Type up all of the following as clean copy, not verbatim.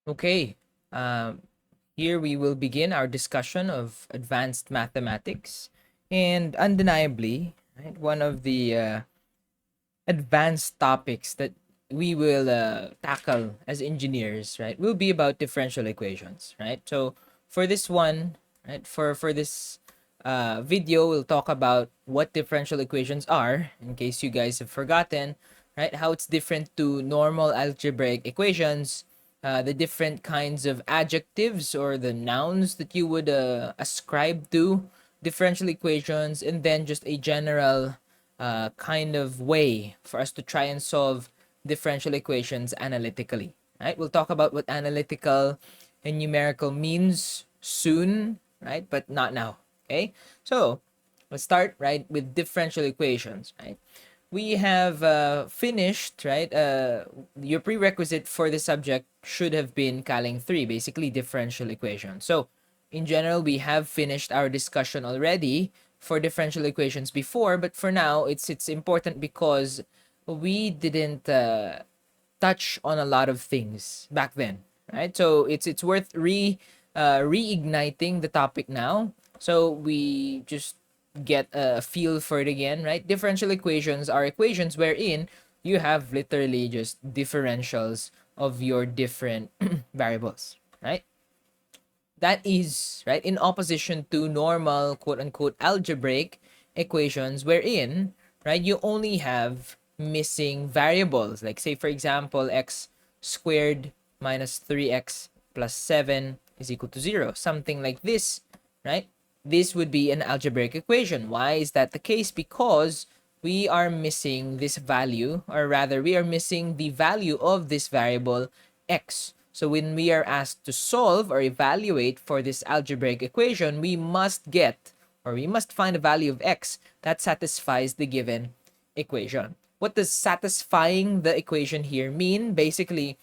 Okay, here we will begin our discussion of advanced mathematics. And undeniably, right, one of the advanced topics that we will tackle as engineers, right, will be about differential equations, right? So for this one, right, for this video, we'll talk about what differential equations are, in case you guys have forgotten, right? How it's different to normal algebraic equations, the different kinds of adjectives or the nouns that you would ascribe to differential equations, and then just a general kind of way for us to try and solve differential equations analytically. Right? We'll talk about what analytical and numerical means soon, right? But not now. Okay. So let's start right with differential equations. Right. We have finished, right? Your prerequisite for the subject should have been Caling 3, basically differential equations. So, in general, we have finished our discussion already for differential equations before, but for now, it's important because we didn't touch on a lot of things back then, right? So it's worth reigniting the topic now. So we just get a feel for it again, right? Differential equations are equations wherein you have literally just differentials of your different variables, right? That is, right, in opposition to normal quote unquote algebraic equations wherein, right, you only have missing variables. Like, say, for example, x squared minus 3x plus 7 is equal to 0. Something like this, right? This would be an algebraic equation. Why is that the case? Because we are missing this value, or rather, we are missing the value of this variable x. So when we are asked to solve or evaluate for this algebraic equation, we must get, or we must find a value of x that satisfies the given equation. What does satisfying the equation here mean? Basically,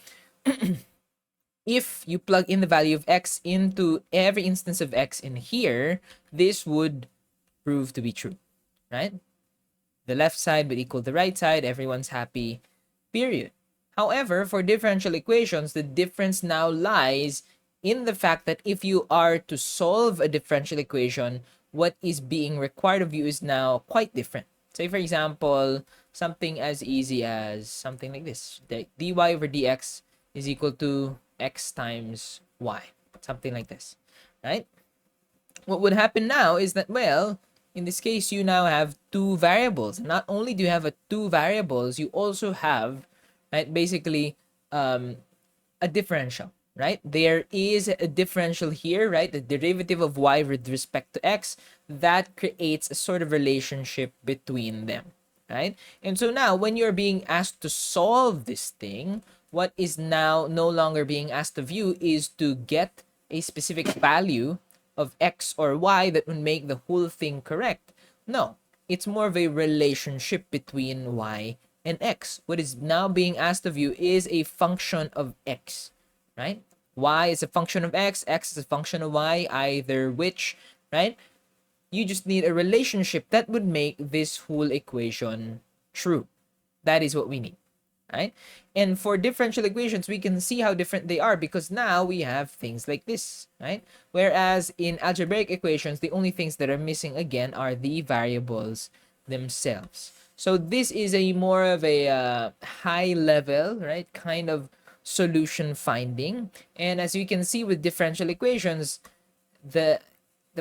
if you plug in the value of x into every instance of x in here, this would prove to be true, right? The left side would equal the right side, everyone's happy, period. However, for differential equations, the difference now lies in the fact that if you are to solve a differential equation, what is being required of you is now quite different. Say, for example, something as easy as something like this. dy over dx is equal to x times y. Something like this, right? What would happen now is that, well, in this case, you now have two variables. Not only do you have two variables, you also have, right, basically a differential, right? There is a differential here, right? The derivative of y with respect to x, that creates a sort of relationship between them, right? And so now when you're being asked to solve this thing, what is now no longer being asked of you is to get a specific value of x or y that would make the whole thing correct. No, it's more of a relationship between y and x. What is now being asked of you is a function of x, right? Y is a function of x is a function of y, either which, right? You just need a relationship that would make this whole equation true. That is what we need, right? And for differential equations, we can see how different they are because now we have things like this, right? Whereas in algebraic equations, the only things that are missing again are the variables themselves. So this is a more of a high level, right, kind of solution finding. And as you can see with differential equations, the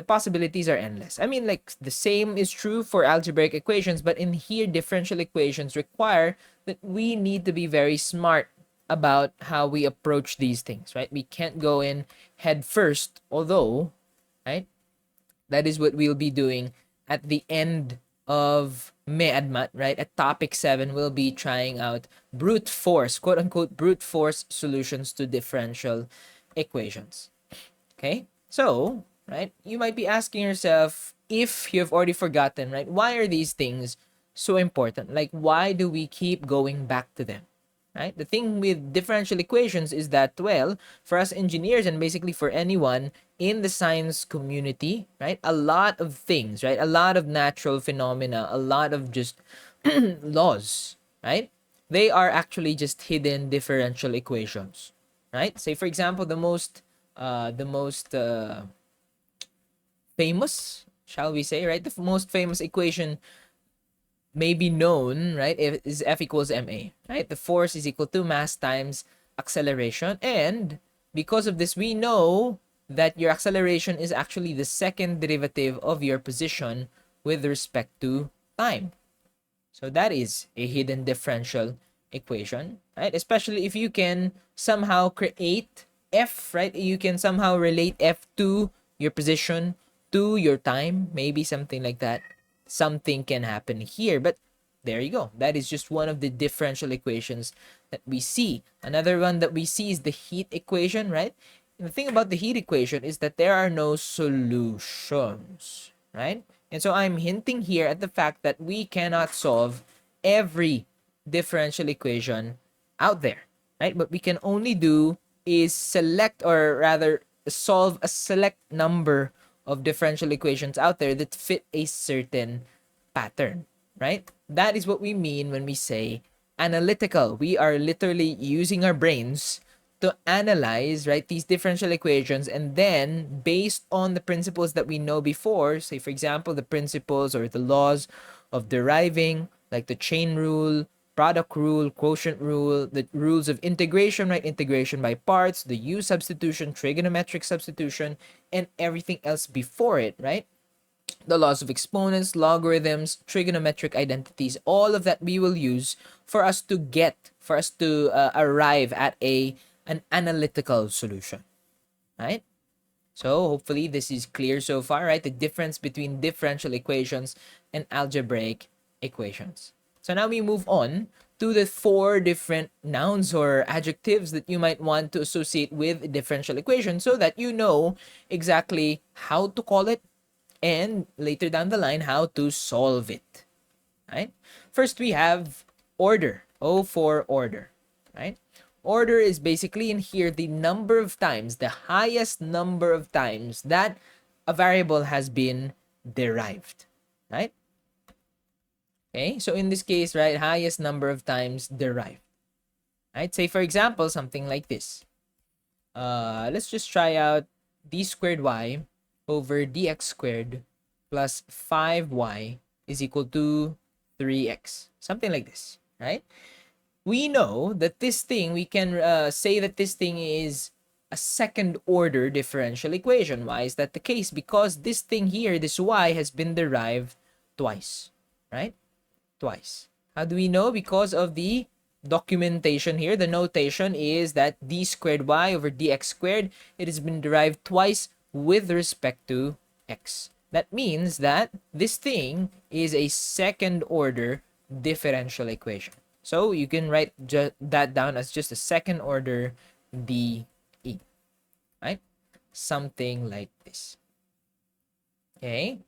possibilities are endless. I mean, like, the same is true for algebraic equations, but in here, differential equations require that we need to be very smart about how we approach these things, right? We can't go in head first, although, right, that is what we'll be doing at the end of MEADMAT, right? At topic 7, we'll be trying out brute force, quote unquote, brute force solutions to differential equations. Okay? So, right, you might be asking yourself, if you've already forgotten, right, why are these things so important? Like, why do we keep going back to them? Right? The thing with differential equations is that, well, for us engineers and basically for anyone in the science community, right, a lot of things, right, a lot of natural phenomena, a lot of just laws, right, they are actually just hidden differential equations. right? Say for example, the most famous, shall we say, right? The most famous equation may be known, right? Is F equals ma, right? The force is equal to mass times acceleration, and because of this, we know that your acceleration is actually the second derivative of your position with respect to time. So that is a hidden differential equation, right? Especially if you can somehow create F, right? You can somehow relate F to your position, to your time, maybe something like that. Something can happen here, but there you go. That is just one of the differential equations that we see. Another one that we see is the heat equation, right? And the thing about the heat equation is that there are no solutions, right? And so I'm hinting here at the fact that we cannot solve every differential equation out there, right? What we can only do is select, or rather solve a select number of differential equations out there that fit a certain pattern, right? That is what we mean when we say analytical. We are literally using our brains to analyze, right, these differential equations, and then based on the principles that we know before, say for example the principles or the laws of deriving, like the chain rule, product rule, quotient rule, the rules of integration, right, integration by parts, the u substitution, trigonometric substitution, and everything else before it, right? The laws of exponents, logarithms, trigonometric identities, all of that we will use for us to arrive at an analytical solution, right? So hopefully this is clear so far, right? The difference between differential equations and algebraic equations. So now we move on to the 4 different nouns or adjectives that you might want to associate with a differential equation so that you know exactly how to call it and later down the line how to solve it, right? First we have order. O for order, right? Order is basically in here the number of times, the highest number of times that a variable has been derived, right? Okay, so in this case, right, highest number of times derived, right? Say for example something like this. Let's just try out d squared y over dx squared plus 5y is equal to 3x. Something like this, right? We know that this thing, we can say that this thing is a second order differential equation. Why is that the case? Because this thing here, this y, has been derived twice, right? Twice. How do we know? Because of the documentation here. The notation is that d squared y over dx squared, it has been derived twice with respect to x. That means that this thing is a second order differential equation. So you can write that down as just a second order DE, right? Something like this. Okay.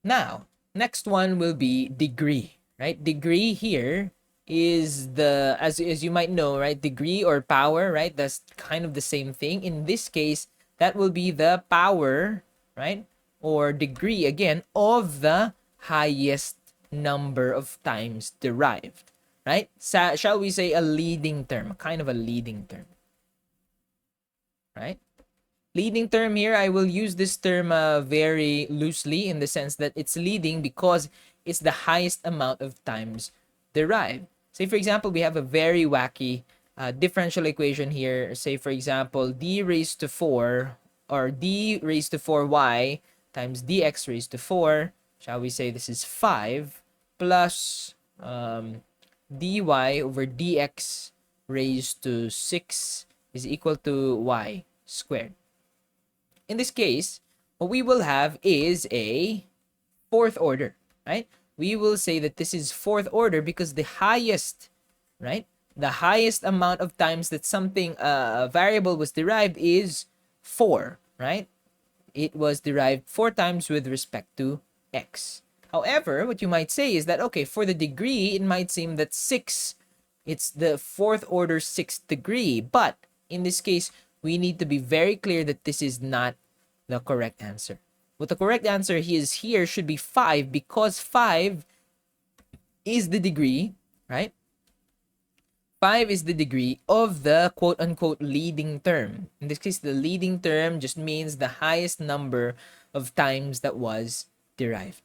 Now, next one will be degree, right? Degree here is the, as you might know, right? Degree or power, right? That's kind of the same thing. In this case, that will be the power, right? Or degree, again, of the highest number of times derived, right? Shall we say a leading term, kind of a leading term, right? Leading term here, I will use this term very loosely in the sense that it's leading because it's the highest amount of times derived. Say, for example, we have a very wacky differential equation here. Say, for example, d raised to 4 or d raised to 4y times dx raised to 4. Shall we say this is 5 plus dy over dx raised to 6 is equal to y squared. In this case, what we will have is a fourth order, right? We will say that this is fourth order because the highest, right? The highest amount of times that something, a variable was derived is 4, right? It was derived 4 times with respect to x. However, what you might say is that, okay, for the degree, it might seem that 6, it's the fourth order 6th degree. But in this case, we need to be very clear that this is not the correct answer. What the correct answer is here should be 5 because 5 is the degree, right? 5 is the degree of the quote-unquote leading term. In this case, the leading term just means the highest number of times that was derived,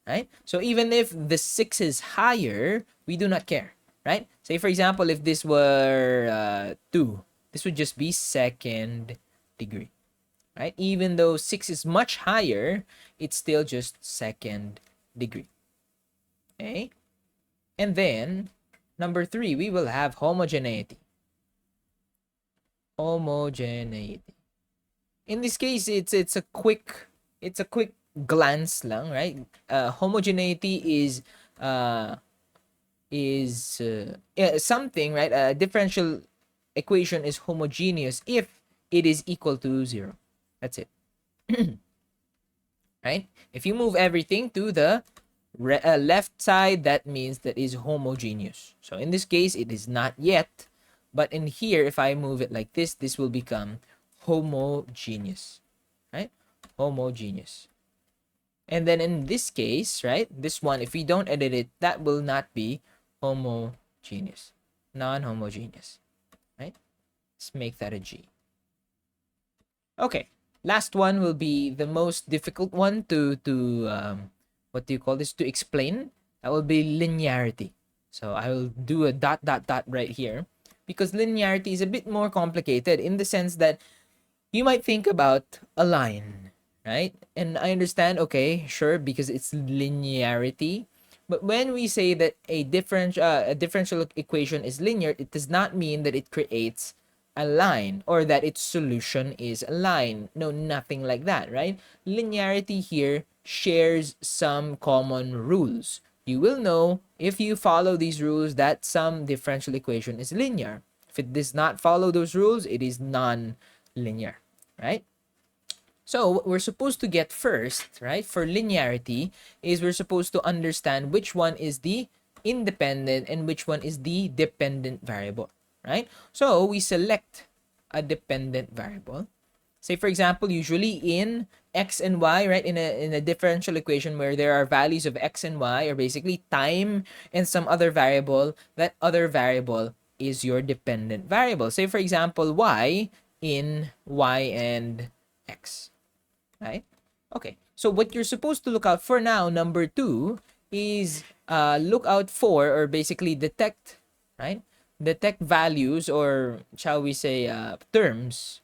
right? So even if the 6 is higher, we do not care, right? Say, for example, if this were 2, this would just be second degree, right? Even though 6 is much higher, it's still just second degree, okay? And then, number 3, we will have homogeneity. Homogeneity. In this case, it's a quick glance lang, right? Homogeneity is something, right? A differential equation is homogeneous if it is equal to 0. That's it. Right? If you move everything to the left side, that means that is homogeneous. So in this case, it is not yet, but in here, if I move it like this will become homogeneous, right? Homogeneous. And then in this case, right, this one, if we don't edit it, that will not be homogeneous, non-homogeneous, right? Let's make that a G. Okay, last one will be the most difficult one to what do you call this, to explain. That will be linearity. So I will do a dot right here, because linearity is a bit more complicated in the sense that you might think about a line, right? And I understand, okay, sure, because it's linearity. But when we say that a differential equation is linear, it does not mean that it creates a line or that its solution is a line. No, nothing like that, right? Linearity here shares some common rules. You will know if you follow these rules that some differential equation is linear. If it does not follow those rules, it is non-linear, right? So what we're supposed to get first, right, for linearity is we're supposed to understand which one is the independent and which one is the dependent variable, right? So we select a dependent variable. Say, for example, usually in x and y, right, in a differential equation where there are values of x and y, or basically time and some other variable, that other variable is your dependent variable. Say, for example, y in y and x, right? Okay, so what you're supposed to look out for now, number 2, is look out for, or basically detect, right? Detect values, or shall we say terms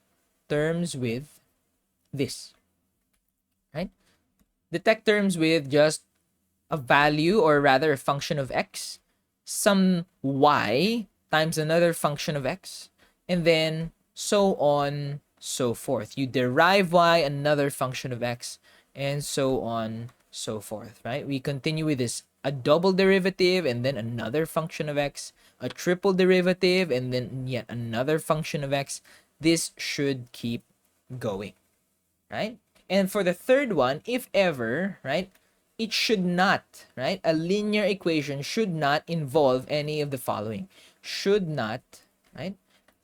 with this, right? Detect terms with just a value, or rather a function of x, some y times another function of x, and then so on, so forth. You derive y, another function of x, and so on, so forth, right? We continue with this, a double derivative and then another function of x, a triple derivative and then yet another function of x. This should keep going, right? And for the third one, if ever, right, it should not, right? A linear equation should not involve any of the following. Should not, right?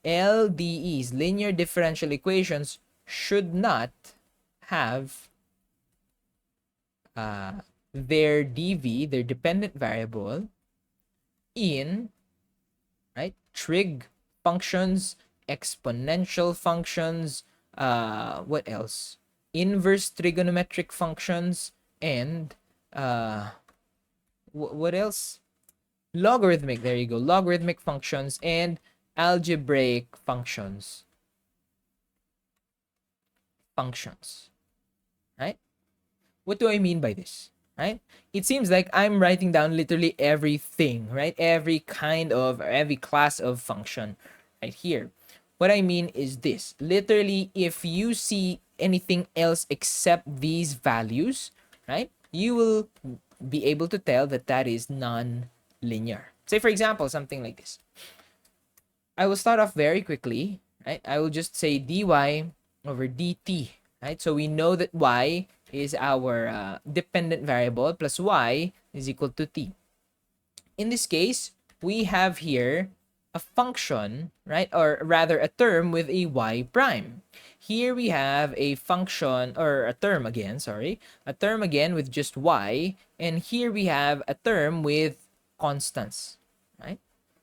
LDEs, linear differential equations, should not have their dv, their dependent variable, in, right, trig functions, exponential functions, what else? Inverse trigonometric functions, and what else? Logarithmic, there you go. Logarithmic functions and algebraic functions. Right? What do I mean by this? Right? It seems like I'm writing down literally everything, right? Every kind of, or every class of function right here. What I mean is this. Literally, if you see anything else except these values, right, you will be able to tell that that is non-linear. Say, for example, something like this. I will start off very quickly, right? I will just say dy over dt, right? So we know that y is our dependent variable plus y is equal to t. In this case, we have here a function, right? Or rather a term with a y prime. Here we have a function, or a term again, sorry. A term again with just y. And here we have a term with constants, right?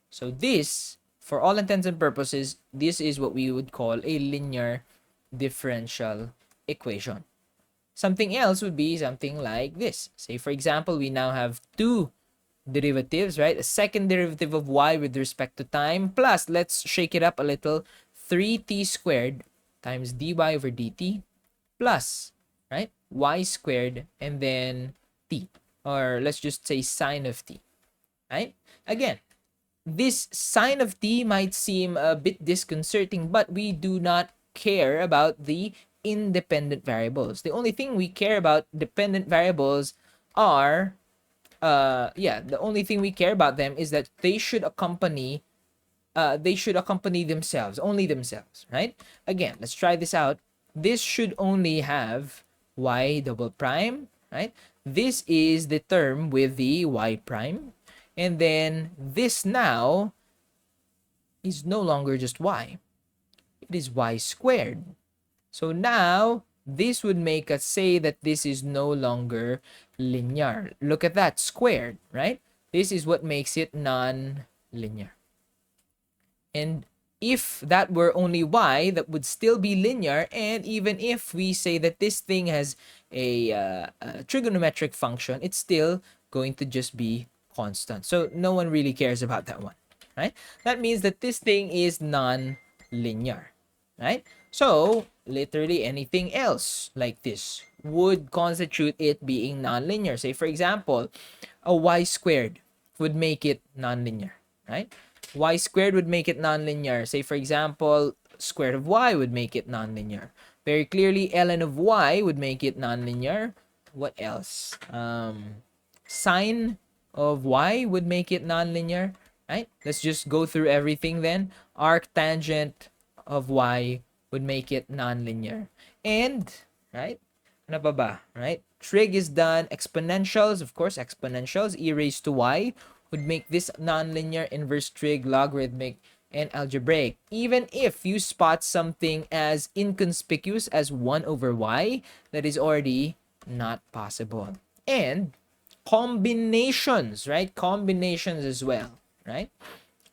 So this for all intents and purposes, this is what we would call a linear differential equation. Something else would be something like this. Say, for example, we now have two derivatives, right? A second derivative of y with respect to time, plus, let's shake it up a little, 3t squared times dy over dt plus, right, y squared and then t, or let's just say sine of t, right? Again, this sine of t might seem a bit disconcerting, but we do not care about the independent variables. The only thing we care about dependent variables are the only thing we care about them is that they should accompany themselves, only themselves, right? Again, let's try this out. This should only have y double prime, right? This is the term with the y prime, and then this now is no longer just y, it is y squared. So now this would make us say that this is no longer linear. Look at that, squared, right? This is what makes it non-linear. And if that were only y, that would still be linear. And even if we say that this thing has a trigonometric function, it's still going to just be constant. So no one really cares about that one, right? That means that this thing is non-linear, right? So literally anything else like this would constitute it being non-linear. Say, for example, a y squared would make it non-linear, right? Y squared would make it non-linear. Say, for example, square root of y would make it non-linear. Very clearly, ln of y would make it non-linear. What else? Sine of y would make it non-linear, right? Let's just go through everything then. Arctangent of y would make it non-linear. And, right? Ano pa ba? Right? Trig is done. Exponentials, of course, exponentials. E raised to y would make this non-linear. Inverse trig, logarithmic, and algebraic. Even if you spot something as inconspicuous as 1 over y, that is already not possible. And combinations, right? Combinations as well, right?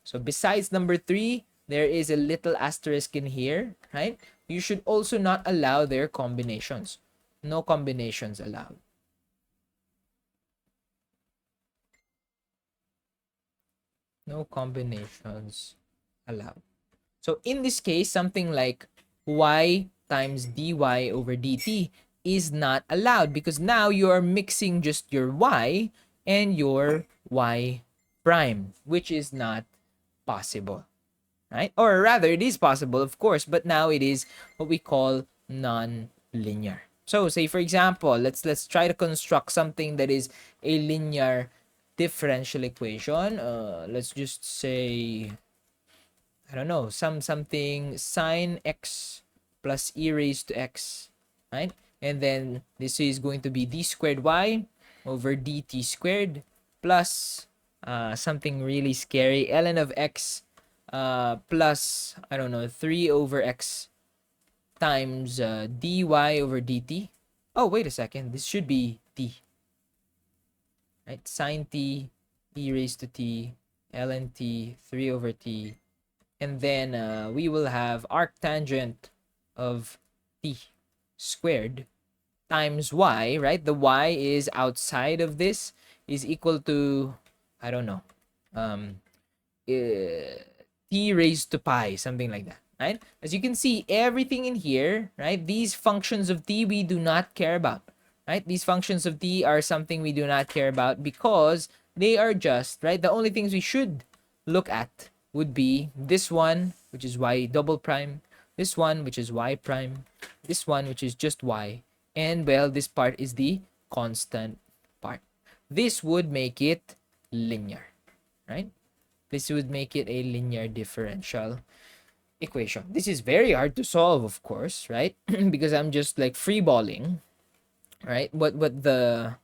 So besides number 3, there is a little asterisk in here, right? You should also not allow their combinations. No combinations allowed. No combinations allowed. So in this case, something like y times dy over dt is not allowed because now you are mixing just your y and your y prime, which is not possible, right? Or rather, it is possible, of course, but now it is what we call non-linear. So say, for example, let's try to construct something that is a linear differential equation. Let's just say, I don't know, something sine x plus e raised to x, right? And then this is going to be d squared y over dt squared plus something really scary, ln of x plus, I don't know, 3 over x times dy over dt. Oh, wait a second. This should be t, right? Sine t, e raised to t, ln t, 3 over t. And then we will have arctangent of t squared times y, right? The y is outside of this, is equal to, I don't know, t raised to pi, something like that, right? As you can see, everything in here, right? These functions of t we do not care about, right? These functions of t are something we do not care about because they are just, right? The only things we should look at would be this one, which is y double prime, this one, which is y prime, this one, which is just y, and well, this part is the constant part. This would make it linear, right? This would make it a linear differential equation. This is very hard to solve, of course, right? Because I'm just like freeballing, right? What the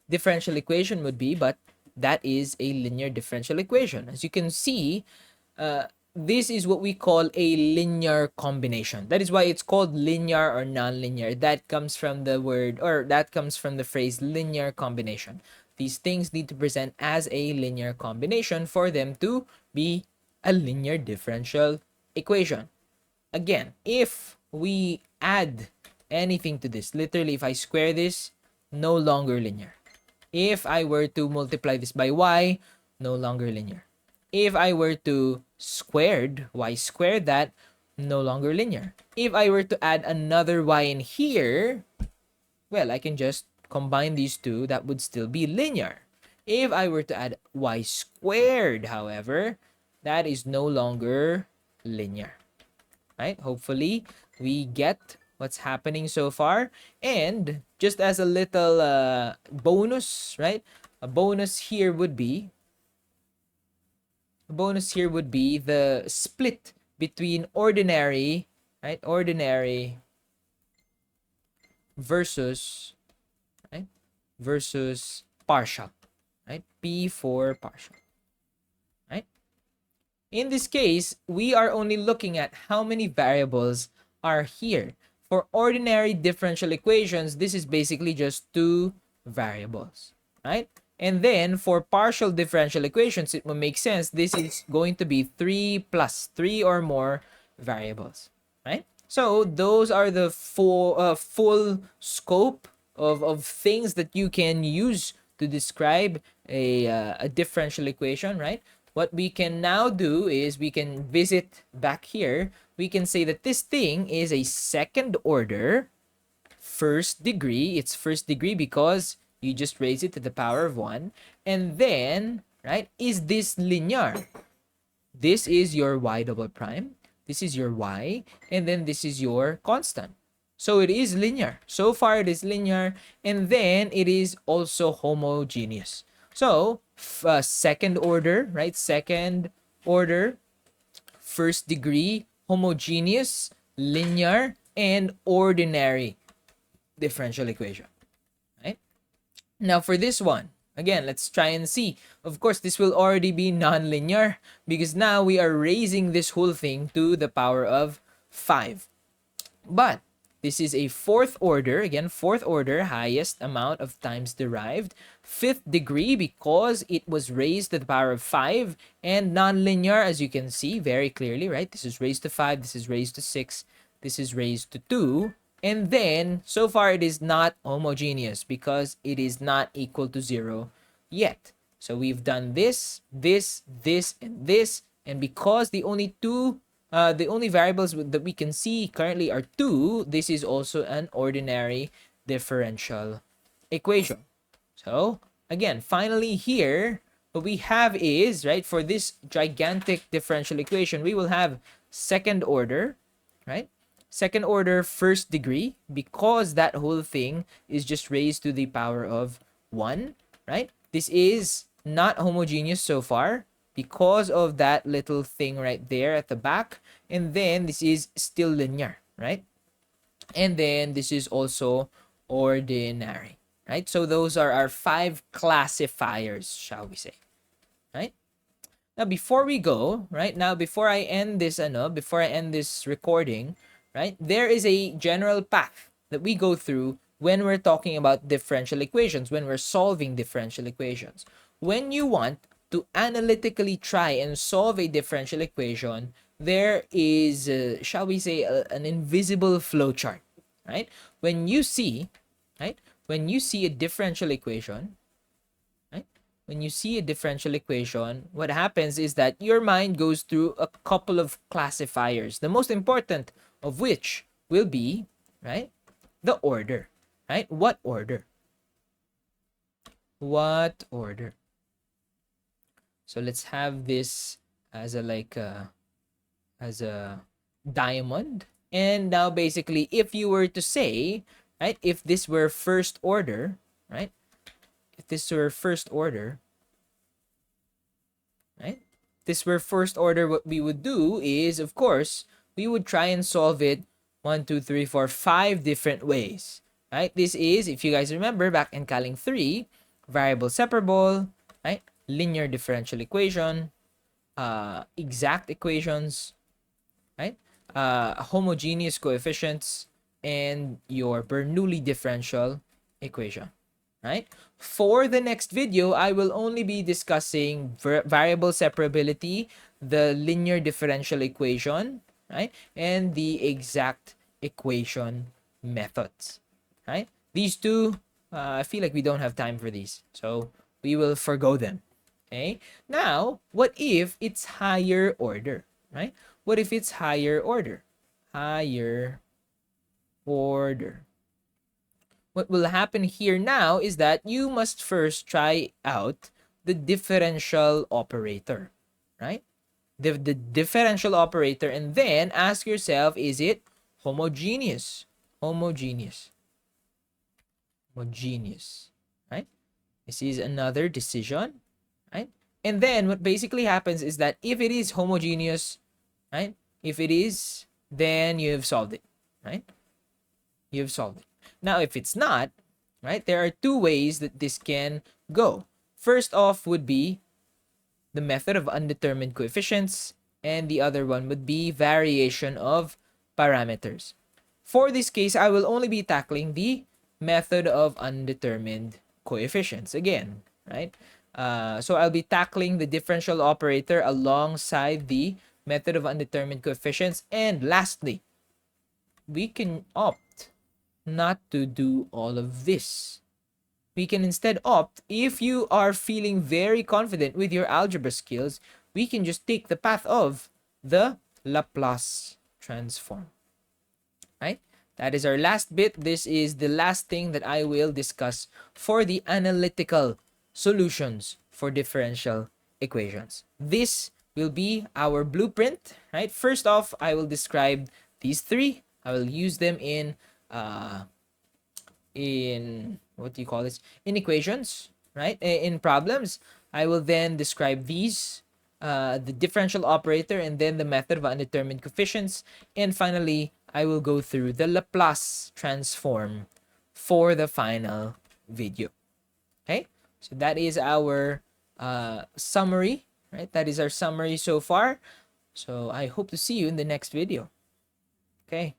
differential equation would be, but that is a linear differential equation. As you can see, this is what we call a linear combination. That is why it's called linear or non-linear. That comes from the word, or that comes from the phrase linear combination. These things need to present as a linear combination for them to be a linear differential equation. Again, if we add anything to this, literally if I square this, no longer linear. If I were to multiply this by y, no longer linear. If I were to y squared that, no longer linear. If I were to add another y in here, well, I can just combine these two, that would still be linear. If I were to add y squared, however, that is no longer linear. Right? Hopefully, we get what's happening so far. And just as a little bonus, right? A bonus here would be the split between ordinary, right? Ordinary versus, right? Versus partial, right? P for partial, right? In this case, we are only looking at how many variables are here. For ordinary differential equations, this is basically just 2 variables, right? And then for partial differential equations, it will make sense. This is going to be 3 plus 3 or more variables, right? So those are the full scope of things that you can use to describe a differential equation, right? What we can now do is we can visit back here. We can say that this thing is a second order first degree. It's first degree because you just raise it to the power of 1. And then, right, is this linear? This is your y double prime. This is your y. And then this is your constant. So it is linear. So far it is linear. And then it is also homogeneous. So, second order, right? Second order, first degree, homogeneous, linear, and ordinary differential equation, right? Now, for this one, again, let's try and see. Of course, this will already be nonlinear because now we are raising this whole thing to the power of 5. But this is a fourth order, again, fourth order, highest amount of times derived, fifth degree because it was raised to the power of 5, and nonlinear, as you can see very clearly, right? This is raised to 5, this is raised to 6, this is raised to 2, and then so far it is not homogeneous because it is not equal to 0 yet. So we've done this, this, and this, and because the only variables that we can see currently are 2, this is also an ordinary differential equation. So, again, finally here, what we have is, right, for this gigantic differential equation, we will have second order, right? Second order first degree because that whole thing is just raised to the power of 1, right? This is not homogeneous so far because of that little thing right there at the back. And then this is still linear, right? And then this is also ordinary, right? So those are our 5 classifiers, shall we say, right? Now, before we go, right now, before I end this recording, right, there is a general path that we go through when we're talking about differential equations, when we're solving differential equations. When you want to analytically try and solve a differential equation, there is, shall we say, an invisible flowchart, right? When you see a differential equation, right? When you see a differential equation, what happens is that your mind goes through a couple of classifiers, the most important of which will be, right, the order, right? What order? What order? So let's have this as a diamond. And now basically, if you were to say, right, if this were first order, right? If this were first order, right? This were first order, what we would do is, of course, we would try and solve it 1, 2, 3, 4, 5 different ways, right? This is, if you guys remember, back in Caling 3, variable separable, right? Linear differential equation, exact equations, right? Homogeneous coefficients, and your Bernoulli differential equation, right? For the next video, I will only be discussing variable separability, the linear differential equation, right? And the exact equation methods, right? These two, I feel like we don't have time for these, so we will forgo them. Okay. Now, what if it's higher order, right? What if it's higher order? Higher order. What will happen here now is that you must first try out the differential operator, right? The differential operator, and then ask yourself, is it homogeneous? Homogeneous. Homogeneous, right? This is another decision, right? And then what basically happens is that if it is homogeneous, right? If it is, then you have solved it, right? You've solved it. Now, if it's not, right, there are two ways that this can go. First off would be the method of undetermined coefficients, and the other one would be variation of parameters. For this case, I will only be tackling the method of undetermined coefficients again, right? So I'll be tackling the differential operator alongside the method of undetermined coefficients. And lastly, we can opt not to do all of this. We can instead opt, if you are feeling very confident with your algebra skills, we can just take the path of the Laplace transform, right? That is our last bit. This is the last thing that I will discuss for the analytical solutions for differential equations. This will be our blueprint, right? First off, I will describe these three. I will use them in what do you call this, in equations, right? In problems. I will then describe these, the differential operator, and then the method of undetermined coefficients, and finally I will go through the Laplace transform for the final video. Okay, so that is our summary, right? That is our summary so far. So I hope to see you in the next video. Okay.